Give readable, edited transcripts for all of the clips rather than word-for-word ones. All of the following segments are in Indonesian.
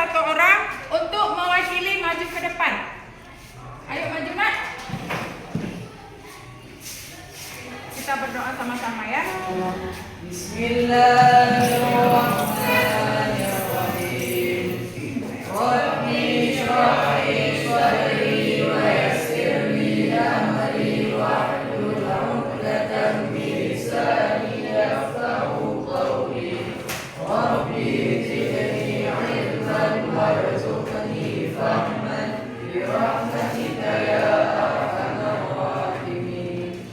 satu orang untuk mewakili maju ke depan. Ayo maju nak. Kita berdoa sama-sama ya. Bismillahirrahmanirrahim. Rabbi shrah li sadri wa yassir li amri wahlul 'uqdatam min lisani yafqahu qawli. Rabbi zidni 'ilman warzuqni fahman bi rahmatika ya arhamar rahimin.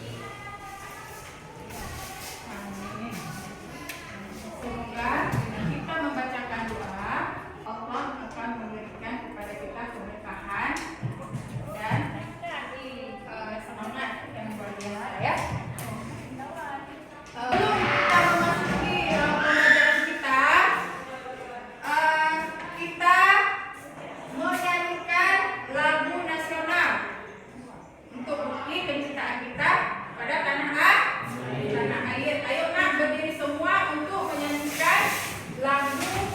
Semoga kita membacakan doa, Allah akan memberikan kepada kita keberkahan dan semangat yang luar biasa ya. Sebelum kita memasuki pelajaran kita, kita menyanyikan lagu nasional untuk bukti kecintaan kita pada tanah air. Ayo nak berdiri semua untuk menyanyikan lagu nasional.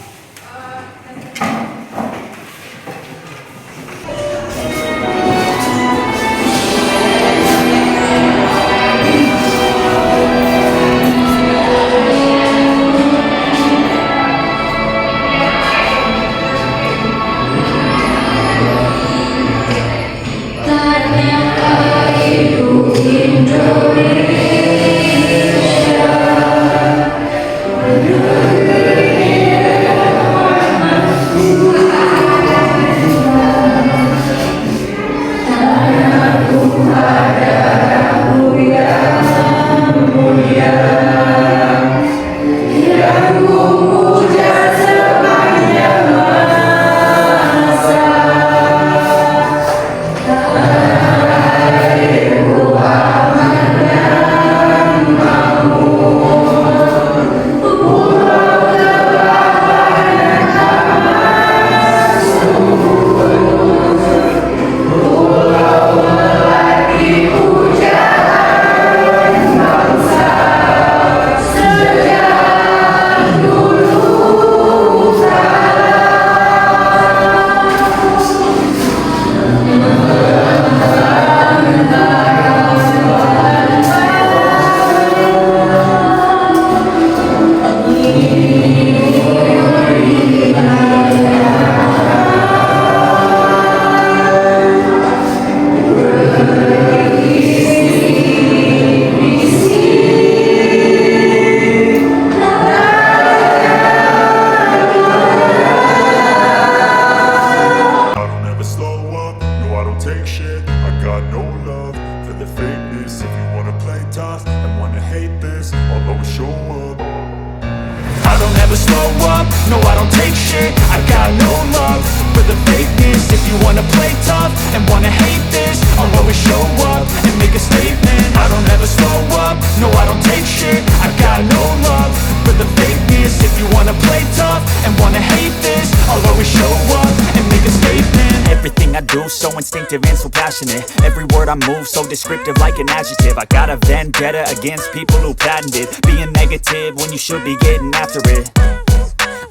No, I don't take shit. I got no love for the fakeness. If you wanna play tough and wanna hate this, I'll always show up and make a statement. I don't ever slow up. No, I don't take shit. I got no love for the fakeness. If you wanna play tough and wanna hate this, I'll always show up and make a statement. Everything I do so instinctive and so passionate. Every word I move so descriptive like an adjective. I got a vendetta against people who patented being negative when you should be getting after it.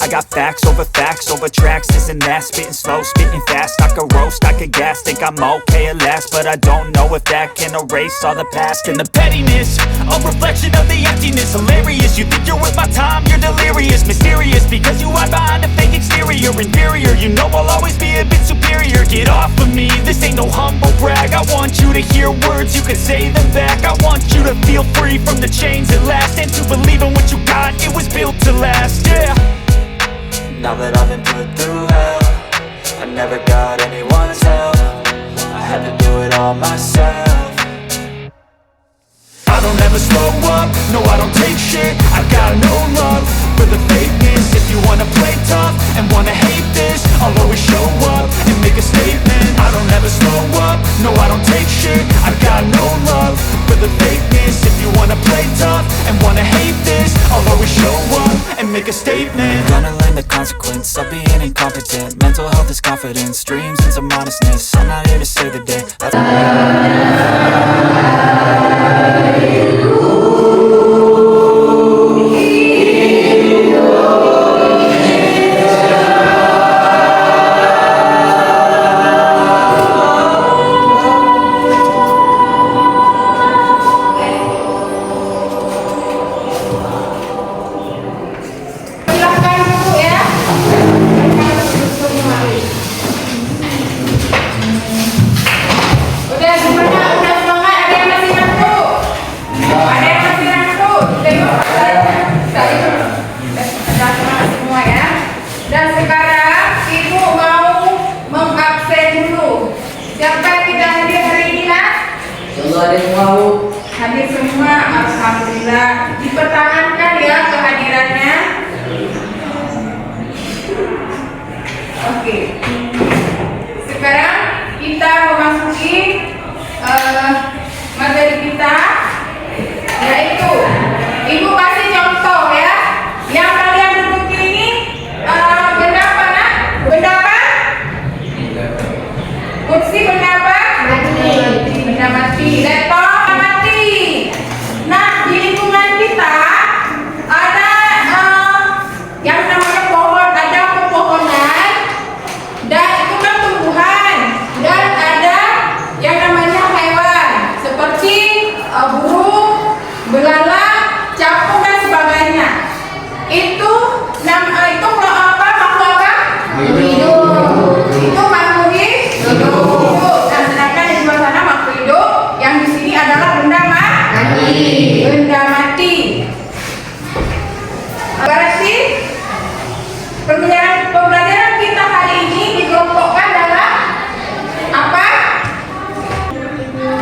I got facts over tracks, this and that. Spitting slow, spitting fast. I could roast, I could gas. Think I'm okay at last, but I don't know if that can erase all the past. And the pettiness, a reflection of the emptiness. Hilarious, you think you're worth my time, you're delirious. Mysterious, because you hide behind a fake exterior. Inferior, you know I'll always be a bit superior. Get off of me, this ain't no humble brag. I want you to hear words, you can say them back. I want you to feel free from the chains at last, and to believe in what you got, it was built to last, yeah. Now that I've been put through hell, I never got anyone's help. I had to do it all myself. I don't ever slow up, no I don't take shit. I got no love for the fakeness. If you wanna play tough and wanna hate this, I'll always show up and make a statement. I don't ever slow up, no I don't take shit. I got no love for the fakeness. If you wanna play tough and wanna hate this, I'll always show up and make a statement. Gonna learn the consequence of being incompetent. Mental health is confidence, dreams and some honestness. I'm not here to save the day. Belum ada yang mau. Hadir semua, alhamdulillah. Dipertahankan ya kehadirannya. Oke. Sekarang kita memasuki materi kita, yaitu Ibu kasih contoh ya. Yang kalian duduk ini benda apa nak? Benda apa? Kursi benda apa? Mati. Benda mati. Laptop mati. Nah, di lingkungan kita ada yang namanya pohon, ada pepohonan, dan itu kan tumbuhan, dan ada yang namanya hewan seperti burung, belalang, capung dan sebagainya. Itu apa? Makhluk apa? Hidup. Itu makhluk hidup. Dan sedangkan di luar sana makhluk hidup, yang di sini adalah benda mati. Benda mati. Berarti pembelajaran kita hari ini dikelompokkan dalam apa?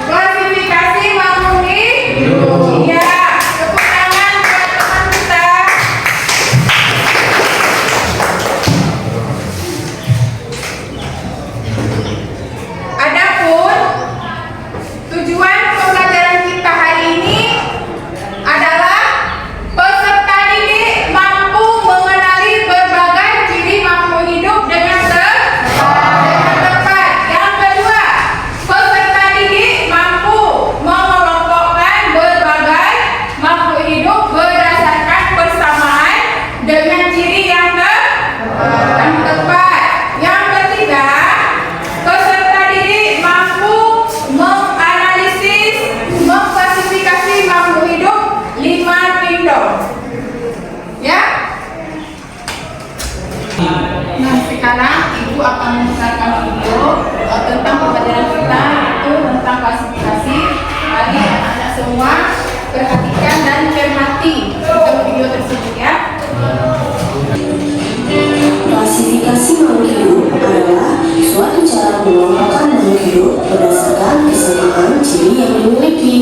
Klasifikasi makhluk hidup. Ya, tepuk tangan buat teman kita. Adapun tujuan pembelajaran kita hari ini adalah peserta didik mampu mengenali berbagai ciri makhluk hidup dengan tepat. Yang kedua, peserta didik mampu mengelompokkan berbagai makhluk hidup berdasarkan persamaan dengan ciri yang tepat. Yang ketiga, peserta didik mampu menganalisis, mengklasifikasi makhluk hidup 5 kingdom. Ya. Nah, sekarang Ibu akan memutarkan video tentang pembelajaran kita, itu tentang klasifikasi. Mari anak-anak semua perhatikan dan cermati tentang video tersebut ya. Klasifikasi makhluk hidup adalah suatu cara mengelompokkan makhluk hidup berdasarkan kesamaan ciri yang dimiliki.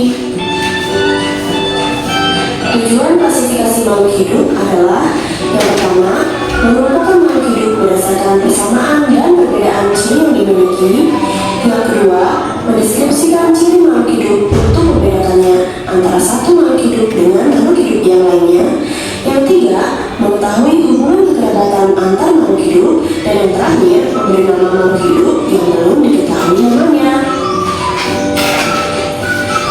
Tujuan klasifikasi makhluk hidup adalah yang pertama, mengelompokkan makhluk hidup berdasarkan persamaan dan perbedaan ciri yang dimiliki. Yang kedua, mendeskripsikan ciri makhluk hidup untuk membedakannya antara satu makhluk hidup dengan makhluk hidup yang lainnya. Yang tiga, mengetahui hubungan kekerabatan antar makhluk hidup. Dan yang terakhir, memberi nama makhluk hidup yang belum diketahui namanya.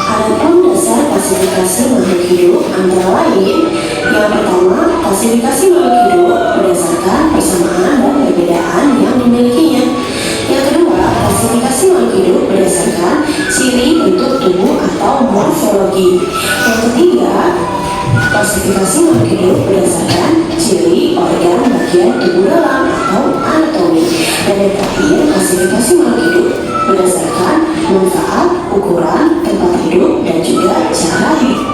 Adapun dasar klasifikasi makhluk hidup antara lain, yang pertama, klasifikasi makhluk hidup berdasarkan persamaan dan perbedaan yang dimilikinya. Yang kedua, klasifikasi makhluk hidup berdasarkan ciri bentuk tubuh atau morfologi. Yang ketiga, klasifikasi makhluk hidup berdasarkan ciri organ bagian tubuh dalam atau anatomi. Dan yang terakhir, klasifikasi makhluk hidup berdasarkan manfaat, ukuran, tempat hidup, dan juga cara hidup.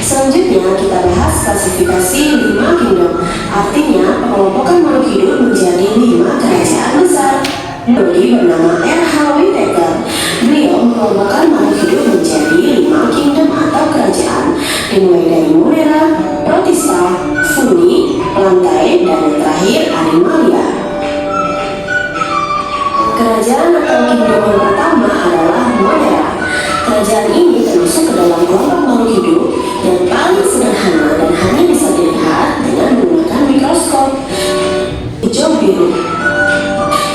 Selanjutnya kita bahas klasifikasi 5 kingdom. Artinya pengelompokan makhluk hidup menjadi 5 kerajaan besar. Doi bernama R.H. Whittaker. Beliau mengelompokkan makhluk hidup menjadi 5 kingdom atau kerajaan, dimulai dari Monera, Protista, Funi, Lantai, dan yang terakhir Animalia. Kerajaan atau kingdom yang pertama adalah Monera. Kerajaan ini termasuk ke dalam kelompok makhluk hidup yang paling sederhana dan hanya bisa dilihat dengan menggunakan mikroskop. Hijau biru.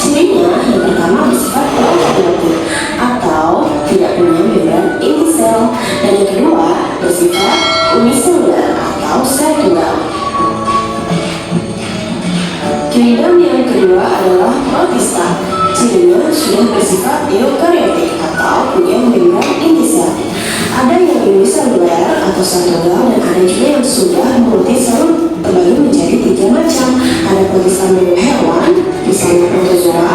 Cirinya yang pertama bersifat prokaryotik atau tidak punya membran inti sel, dan yang kedua bersifat uniseluler atau sel tunggal. Kingdom yang kedua adalah Protista. Cirinya sudah bersifat eukaryotik atau punya membran inti sel. Ada yang uniseluler atau sel tunggal, dan ada juga yang sudah multiselul terbagi menjadi 3 macam. Ada protista mirip hewan, misalnya protozoa,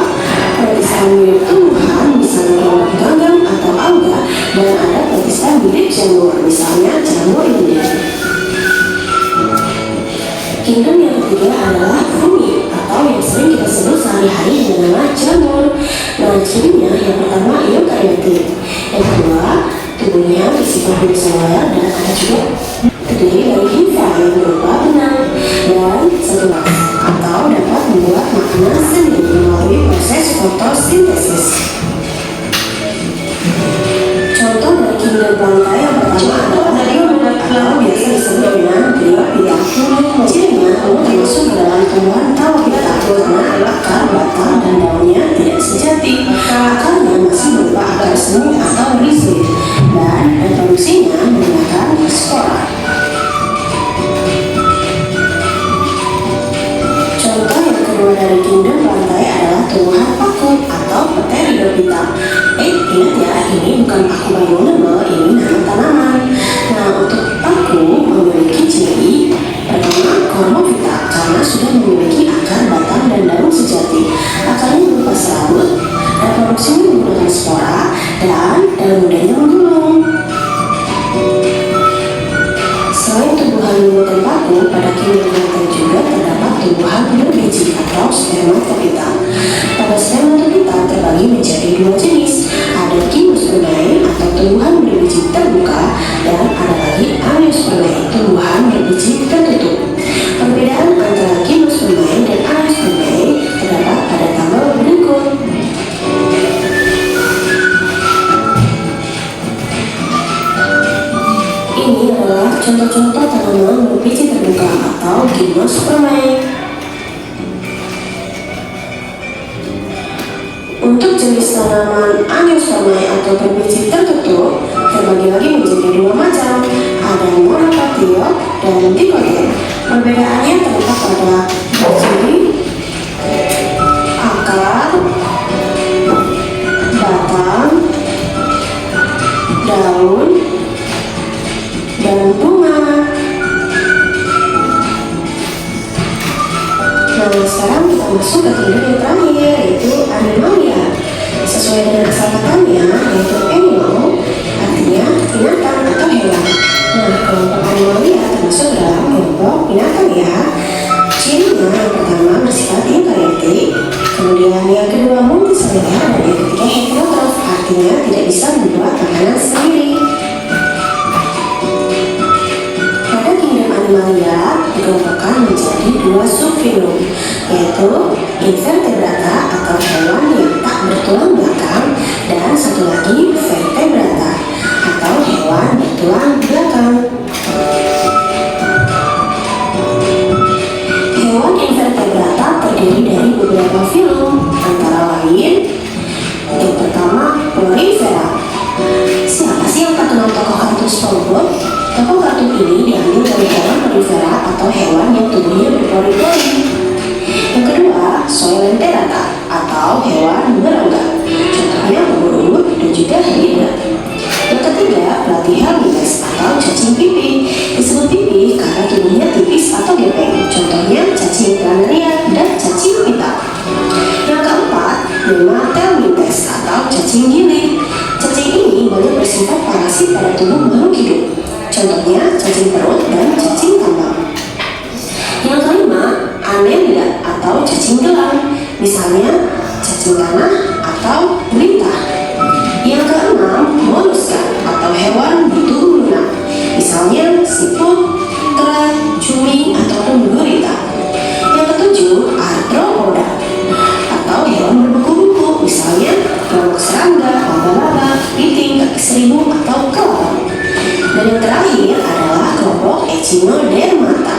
protista mirip tumbuhan, misalnya kelompok ganggang atau alga, dan ada protista mirip jamur, misalnya jamur India. Kingdom yang ketiga adalah Funi atau yang sering kita sebut sehari-hari dengan nama jamur. Nah, cirinya yang pertama eukaryotik, yang kedua Tubuhnya bersifat uniseluler dan ada juga terdiri dari hifra yang berupa benang dan segelas atau dapat membuat makna seni melalui proses fotosintesis. Contoh dari kingdom berantai yang pertama adalah atau biasa disebut dengan biota. Cirinya termasuk dalam tumbuhan tawapita karena akar, batang, dan daunnya tidak sejati. Akarnya masih berupa akar semu atau rhizoid dan reproduksinya menggunakan spora. Contoh yang kedua dari kingdom berantai adalah tumbuhan paku atau Pteridophyta. Ingat ya, ini bukan paku bangunan, ini nama tanaman. Nah, untuk paku memiliki ciri pertama Choromophyta karena sudah memiliki akar, batang, dan daun sejati. Akarnya berupa serabut, reproduksinya menggunakan spora, dan daun mudanya menggulung. Selain tumbuhan lumut dan paku, pada kingdom berantai juga terdapat tumbuhan berbiji atau spermatophyta. Pada spermatophyta terbagi menjadi dua jenis, ada gymnospermae atau tumbuhan berbiji terbuka, dan ada lagi angiospermae, tumbuhan berbiji tertutup. Perbedaan antara gymnospermae dan angiospermae terdapat pada tabel berikut. Ini adalah contoh-contoh tanaman berbiji terbuka atau gymnospermae. Untuk jenis tanaman angiospermae atau berbiji tertutup terbagi lagi menjadi dua macam, ada monopatio dan dikotil. Perbedaannya terletak pada biji, akar, batang, daun, dan bunga. Nah, sekarang kita masuk ke kingdom yang terakhir, yaitu Animalia. Sesuai dengan asal katanya, yaitu animal, artinya binatang atau hewan. Nah, kelompok Animalia termasuk dalam kelompok binatang ya. Cirinya yang pertama bersifat eukaryotik, kemudian yang kedua multiseluler, dan yang ketiga heterotrof, artinya tidak bisa membuat makanan sendiri. Pada kingdom Animalia dikelompokkan menjadi dua subfilum, yaitu invertebrata atau hewan yang tak bertulang belakang, dan satu lagi vertebrata atau hewan bertulang belakang. Hewan invertebrata terdiri dari beberapa filum, antara lain yang pertama Porifera. Siapa sih yang tak kenal tokoh kartun SpongeBob? Tokoh kartun ini diambil dari hewan Porifera atau hewan yang tubuhnya berpori-pori. Yang kedua, Coelenterata atau hewan berongga. Contohnya ubur-ubur dan juga hidra. Yang ketiga, Platyhelminthes atau cacing pipi. Disebut pipi karena tubuhnya tipis atau gepeng. Contohnya cacing planaria dan cacing pita. Yang keempat, Nematelminthes atau cacing giling. Cacing ini banyak bersifat parasit pada tubuh makhluk hidup. Contohnya cacing perut dan cacing tambang. Yang kelima, Annelida atau cacing gelang, misalnya cacing tanah atau gurita. Yang keenam, Molluska atau hewan bertubuh lunak, misalnya siput, kera, cumi, ataupun gurita. Yang ketujuh, Arthropoda atau hewan berbuku-buku, misalnya kelompok serangga, laba-laba, kepiting, kaki seribu, atau kelawar. Dan yang terakhir adalah kelompok Echinodermata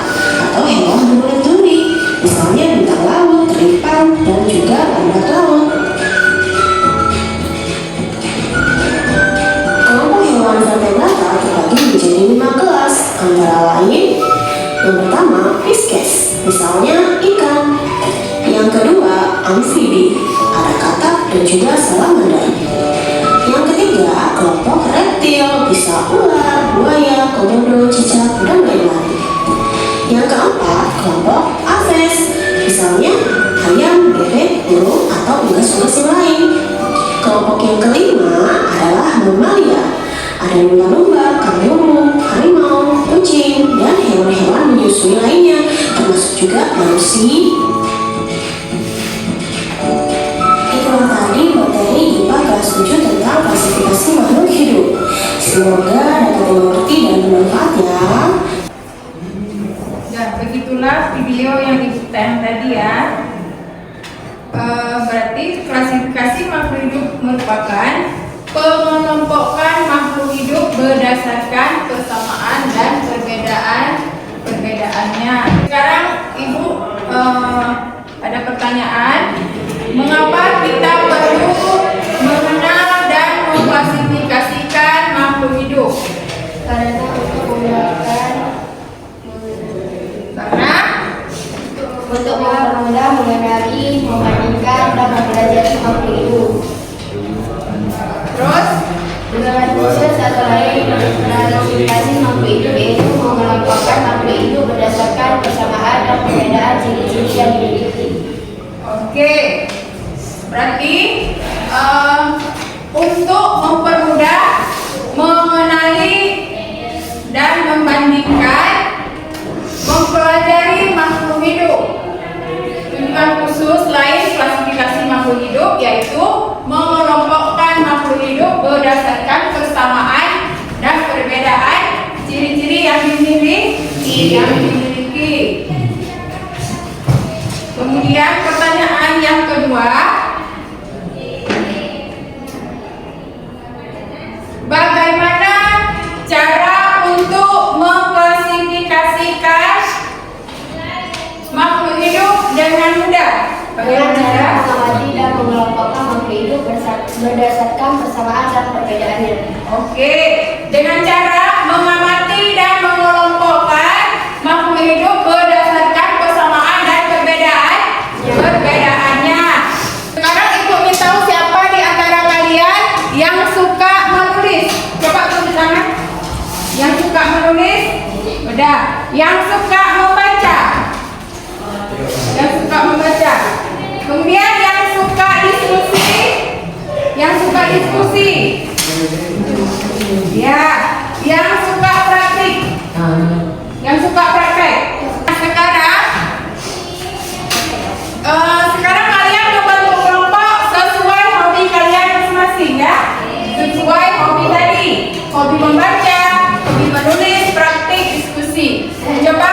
atau hewan berkulit duri, misalnya bintang laut, teripang, dan juga lambat laut. Kelompok hewan vertebrata terbagi menjadi 5 kelas, antara lain yang pertama Pisces, misalnya ikan. Yang kedua amfibi, ada katak dan juga salamander. Yang ketiga kelompok reptil, bisa ular, buaya, komodo, cicak, dan lain-lain. Yang keempat kelompok aves, misalnya ayam, bebek, burung, atau unggas-unggas yang lain. Kelompok yang kelima adalah mamalia, ada lumba-lumba, kanguru, harimau, kucing, dan hewan-hewan menyusui lainnya, termasuk juga manusia. Itulah tadi materi IPA kelas 7 tentang klasifikasi makhluk hidup. Semoga dapat dimengerti dan bermanfaat ya. Ya, begitulah video yang Ibu tayang tadi ya. Berarti klasifikasi makhluk hidup merupakan pengelompokan makhluk hidup berdasarkan kesamaan dan perbedaannya. Sekarang Ibu ada pertanyaan, mengapa kita perlu mengenal dan mengklasifikasikan makhluk hidup? Karena untuk mempermudah mengenali, membandingkan, dan mempelajari makhluk hidup. Terus Dengan khusus satu lain klasifikasi makhluk hidup yaitu mengelompokkan makhluk hidup berdasarkan kesamaan dan perbedaan ciri-ciri yang dimiliki. oke, berarti untuk mempermudah mengenali dan membandingkan, mempelajari makhluk hidup. Tujuan khusus lain klasifikasi makhluk hidup yaitu mengelompokkan makhluk hidup berdasarkan kesamaan dan perbedaan ciri-ciri yang dimiliki. Kemudian pertanyaan yang kedua, bagaimana cara untuk mengklasifikasikan makhluk hidup dengan mudah? Dengan Bagaimana cara cara? mengamati dan mengelompokkan makhluk hidup berdasarkan kesamaan dan perbedaannya. Oke, dengan cara mengamati dan mengelompokkan makhluk hidup berdasarkan kesamaan dan perbedaannya. Sekarang Ibu ingin tahu siapa di antara kalian yang suka menulis? Coba tulis tangan. Yang suka menulis? Udah. Yang suka membaca? Yang suka membaca. Kemudian yang suka diskusi? Yang suka diskusi? Ya. Yang suka praktik? Yang suka praktek. Sekarang kalian membentuk kelompok sesuai hobi kalian masing-masing ya. Sesuai hobi tadi. Hobi membaca, hobi menulis, praktik, diskusi. Coba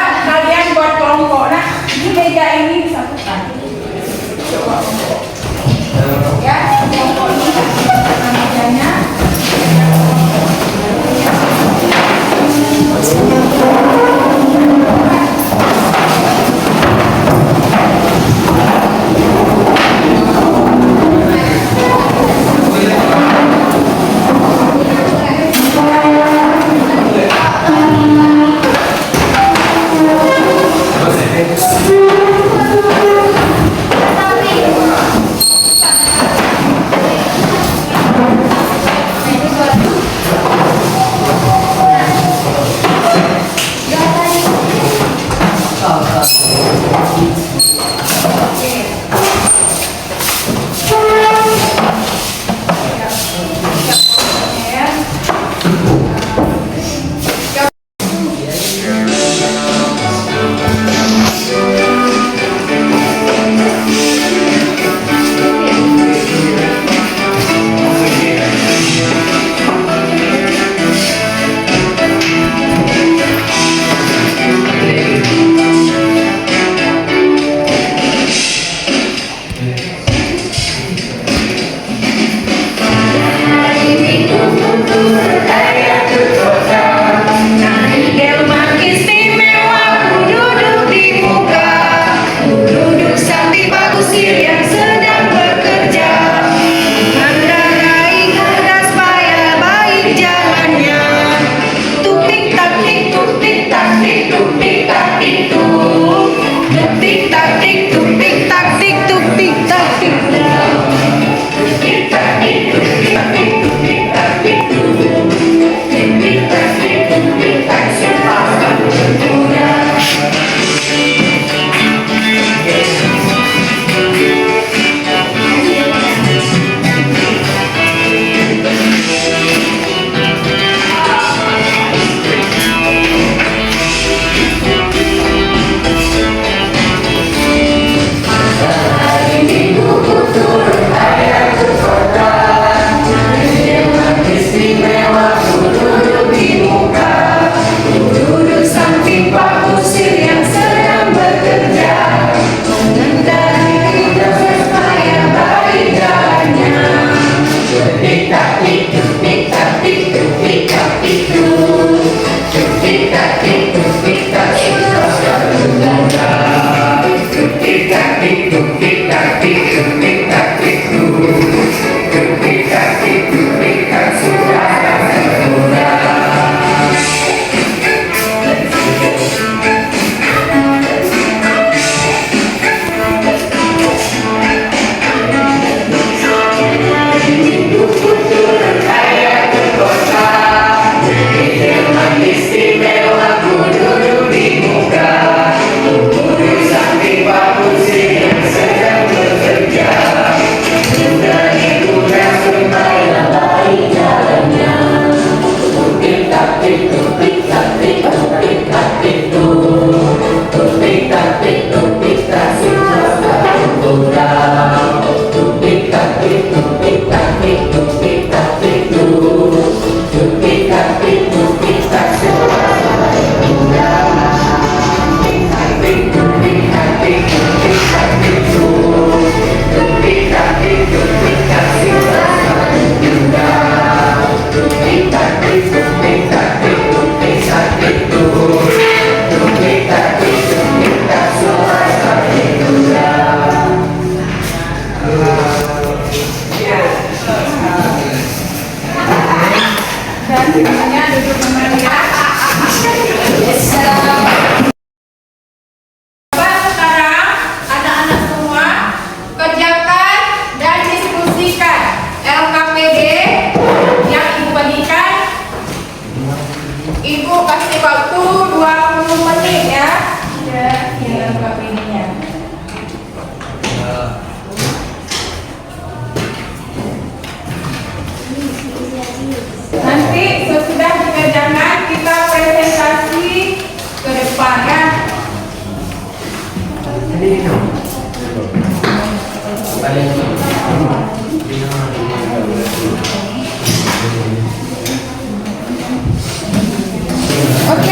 Oke,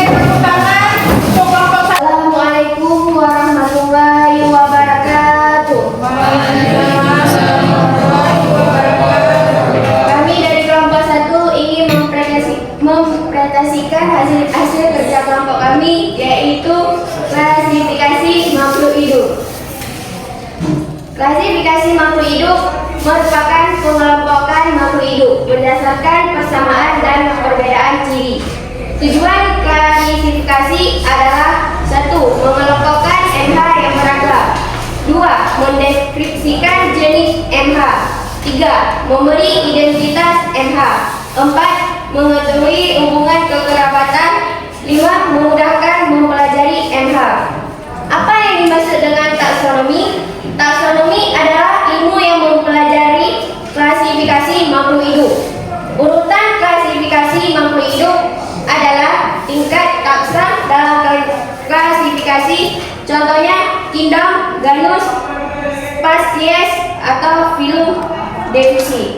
tepuk tangan untuk kelompok satu. Assalamualaikum warahmatullahi wabarakatuh. Kami dari kelompok 1 ingin mempresentasikan hasil kerja kelompok kami, yaitu klasifikasi makhluk hidup. Klasifikasi makhluk hidup merupakan pengelompokan makhluk hidup berdasarkan persamaan dan perbedaan ciri. Tujuan klasifikasi adalah 1. Mengelompokkan MH yang beragam. 2. Mendeskripsikan jenis MH. 3. Memberi identitas MH. 4. Mengetahui hubungan kekerabatan. 5. Memudahkan mempelajari MH. Apa yang dimaksud dengan taksonomi? Taksonomi adalah ilmu yang mempelajari klasifikasi makhluk hidup. Urutan klasifikasi makhluk hidup adalah tingkat taksam dalam klasifikasi, contohnya kingdom, genus, spesies, atau filum, divisi.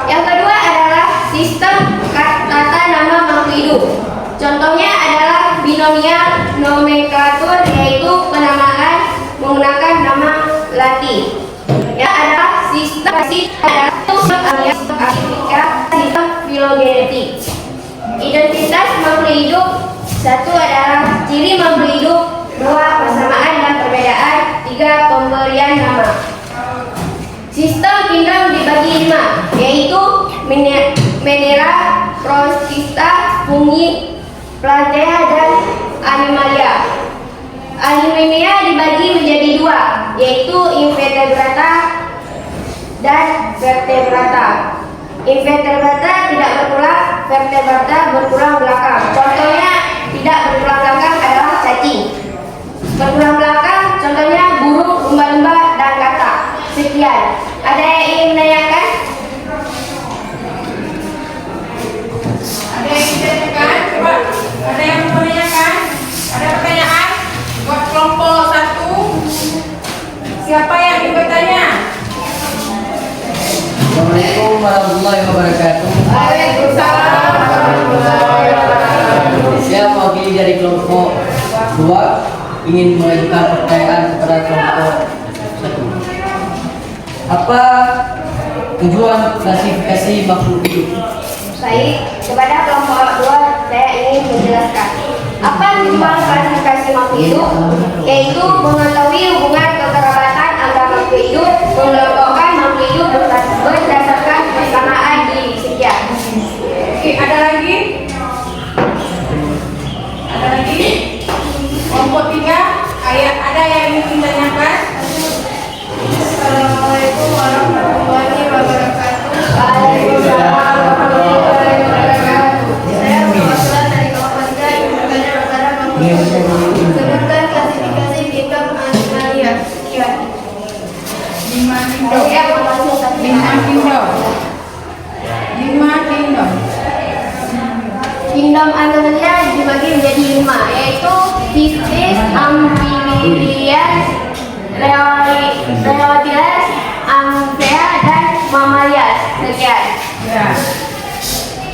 Yang kedua adalah sistem tata nama makhluk hidup. Contohnya adalah binomial nomenklatur, yaitu penamaan menggunakan nama Latin. Yang adalah sistem sistem filogenetik. Identitas makhluk hidup. 1 adalah ciri makhluk hidup. 2. Persamaan dan perbedaan. 3. Pemberian nama. Sistem kingdom dibagi 5, yaitu Minera, Protista, Fungi, Plantea, dan Animalia. Animalia dibagi menjadi 2, yaitu Invertebrata dan Vertebrata. Invertebrata tidak berulang, vertebrata berulang belakang. Contohnya tidak berulang belakang adalah cacing. Berulang belakang contohnya burung, lumba-lumba, dan katak. Sekian. Ada yang ingin menanyakan? Ada yang ditanyakan? Coba. Ada yang mau menanyakan? Ada pertanyaan buat kelompok 1? Siapa yang ingin bertanya? Assalamualaikum warahmatullahi wabarakatuh. Waalaikumsalam warahmatullahi wabarakatuh. Saya mewakili dari kelompok 2 ingin mengajukan pertanyaan kepada kelompok 1. Apa tujuan klasifikasi makhluk hidup? Baik, kepada kelompok 2 saya ingin menjelaskan apa tujuan klasifikasi makhluk hidup, yaitu mengetahui hubungan kekerabatan antara makhluk hidup, mengelompokkan makhluk hidup berdasarkan persamaan di sekian. Oke, ada lagi? Ada lagi? Kelompok 3, ada yang ingin ditanyakan? Assalamualaikum warahmatullahi wabarakatuh. Waalaikumsalam warahmatullahi wabarakatuh. Saya perwakilan dari kelompok 3 yang bertanya kepada makhluk hidup. Sebutkan klasifikasi kingdom Animalia. Sekian. 5 kingdom. Saya langsung saja. 5 kingdom. 5 kingdom. Kingdom Animalia dibagi menjadi 5, yaitu Pisces, Amphibians, Reptiles, Amphibia, dan Mammalia. Sekian. Ya.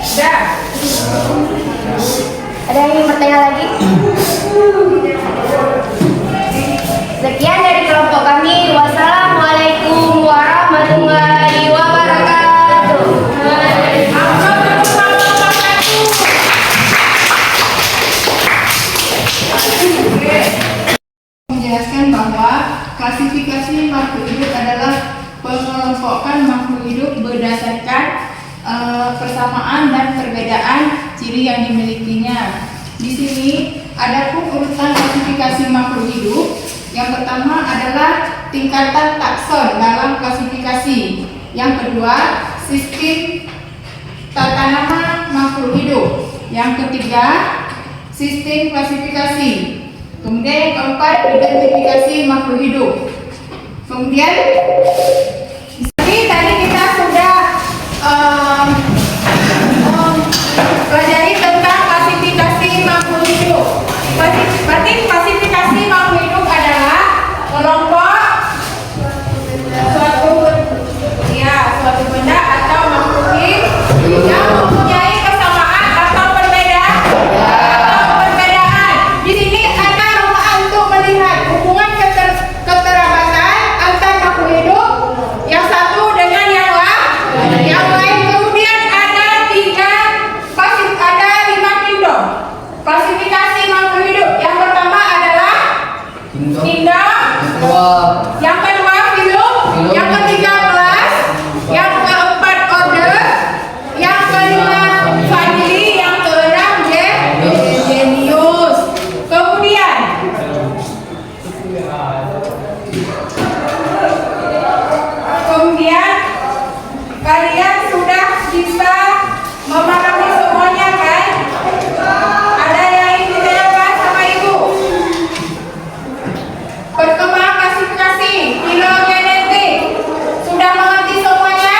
Sudah. Ada yang ingin bertanya lagi? Sekian dari kelompok kami. Wassalamualaikum warahmatullahi wabarakatuh. Menjelaskan bahwa klasifikasi makhluk hidup adalah pengelompokan makhluk hidup berdasarkan persamaan dan perbedaan ciri yang dimilikinya. Di sini ada pun urutan klasifikasi makhluk hidup. Yang pertama adalah tingkatan takson dalam klasifikasi. Yang kedua, sistem tata nama makhluk hidup. Yang ketiga, sistem klasifikasi. Kemudian yang keempat, identifikasi makhluk hidup. Kemudian tadi kita sudah pelajari tentang klasifikasi makhluk hidup. Berarti klasifikasi makhluk hidup adalah kelompok suatu benda atau makhluk yang mempunyai kesamaan atau perbedaan. Di sini ada ruang untuk melihat hubungan kekerabatan antar makhluk hidup yang satu dengan yang lain. Kemudian ada 5 kingdom. Klasifikasi makhluk hidup. Yang pertama adalah kingdom. Yang kedua filum. Yang ketiga kelas. Yang keempat order. Yang kelima family. Yang keenam genus. Kemudian kalian sudah bisa memahami semuanya kan? Ada yang ingin ditanyakan sama ibu? Perkembangan klasifikasi filogenetik sudah mengerti semuanya?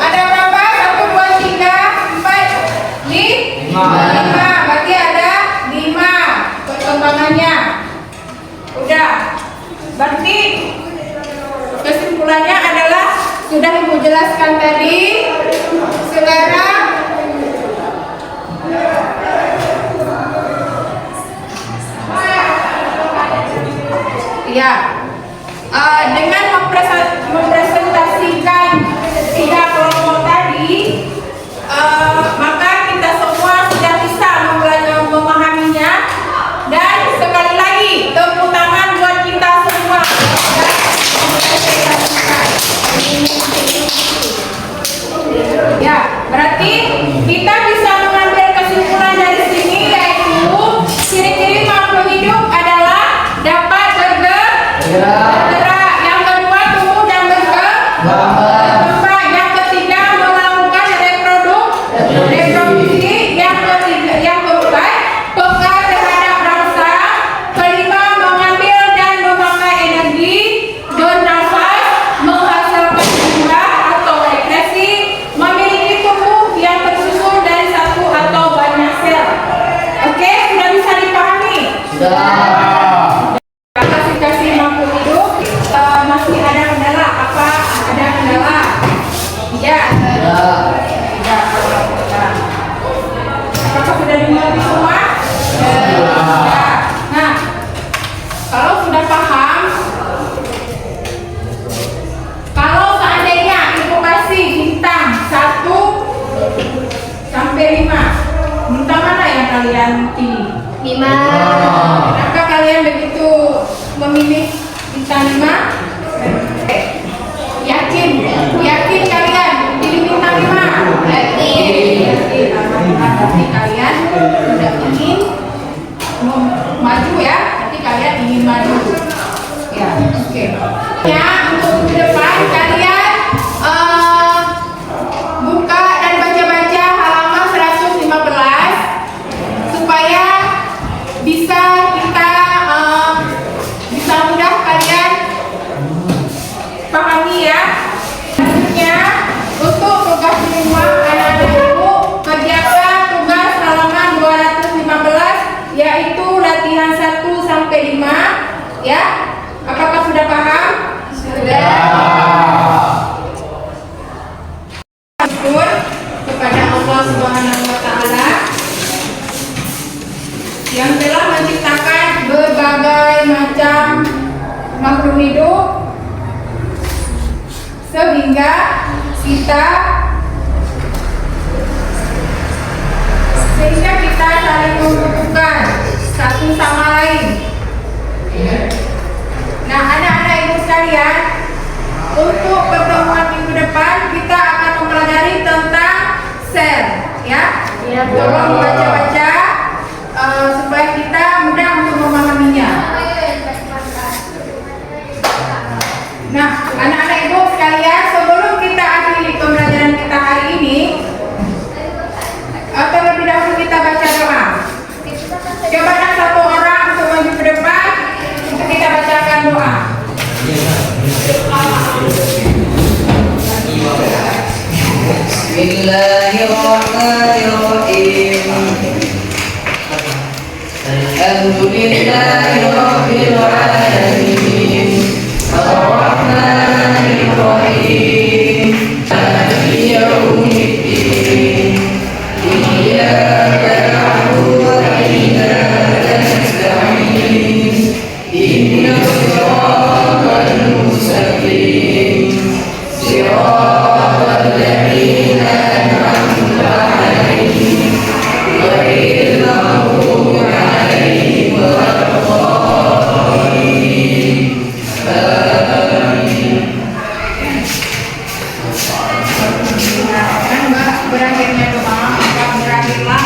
Ada berapa? 1, 2, 3, 4, 5. Berarti ada 5 perkembangannya. Udah. Berarti kesimpulannya adalah sudah ibu jelaskan tadi. Sekarang ya, dengan mempresentasikan 3 kelompok tadi, maka kita semua sudah bisa memahaminya. Dan sekali lagi tepuk tangan buat kita semua. Ya, berarti kita bisa mengambil kesimpulan dari sini, yaitu ciri-ciri makhluk hidup adalah dapat bergerak. Yang kedua, tumbuh dan berkembang. Yang ketiga, melakukan reproduksi. Yang keempat, peka terhadap rasa. Kelima, mengambil dan memakai energi. Bernafas, menghasilkan limbah atau regresi, memiliki tubuh yang tersusun dari satu atau banyak sel. Oke, sudah bisa dipahami? Klasifikasi makhluk hidup masih ada kendala. Apa? Ada kendala? Iya. Apakah sudah dimengerti semua? Nah, kalau sudah paham, kalau seandainya ibu kasih bintang 1 sampai 5, bintang mana yang kalian pilih? 5. Kenapa kalian begitu memilih bintang 5? Yakin kalian pilih bintang 5? Yakin. Berarti kalian tidak ingin maju ya? Berarti kalian ingin maju. Ya, oke. Ya, untuk ke depan kalian buka dan baca-baca halaman 115 supaya bisa mudah kalian pahami ya. Selanjutnya, untuk tugas di rumah anak-anak ibu, kerjakan tugas halaman 215, yaitu latihan 1 sampai 5 ya. Apakah sudah paham? Sudah. Syukur kepada Allah Subhanahu wa taala yang telah menciptakan berbagai macam makhluk hidup sehingga kita saling membutuhkan satu sama lain. Nah, anak-anak ibu sekalian, untuk pertemuan minggu depan kita akan mempelajari tentang sel, ya. Tolong baca-baca supaya kita mudah untuk memahaminya. Nah, anak-anak ibu sekalian, sebelum kita akhiri pembelajaran kita hari ini, terlebih dahulu kita baca doa. Coba satu orang untuk maju ke depan untuk kita bacakan doa. Bismillahirrahmanirrahim. Alhamdulillahirabbil alamin. Arrahmanirrahim.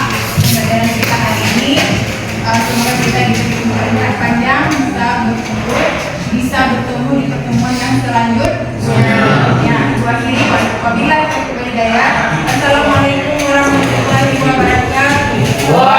pembelajaran kita hari ini. Semoga kita diberi umur panjang, bisa bertemu di pertemuan yang selanjutnya. Gua akhiri, wabillahi taufiq wal hidayah. Assalamualaikum warahmatullahi wabarakatuh.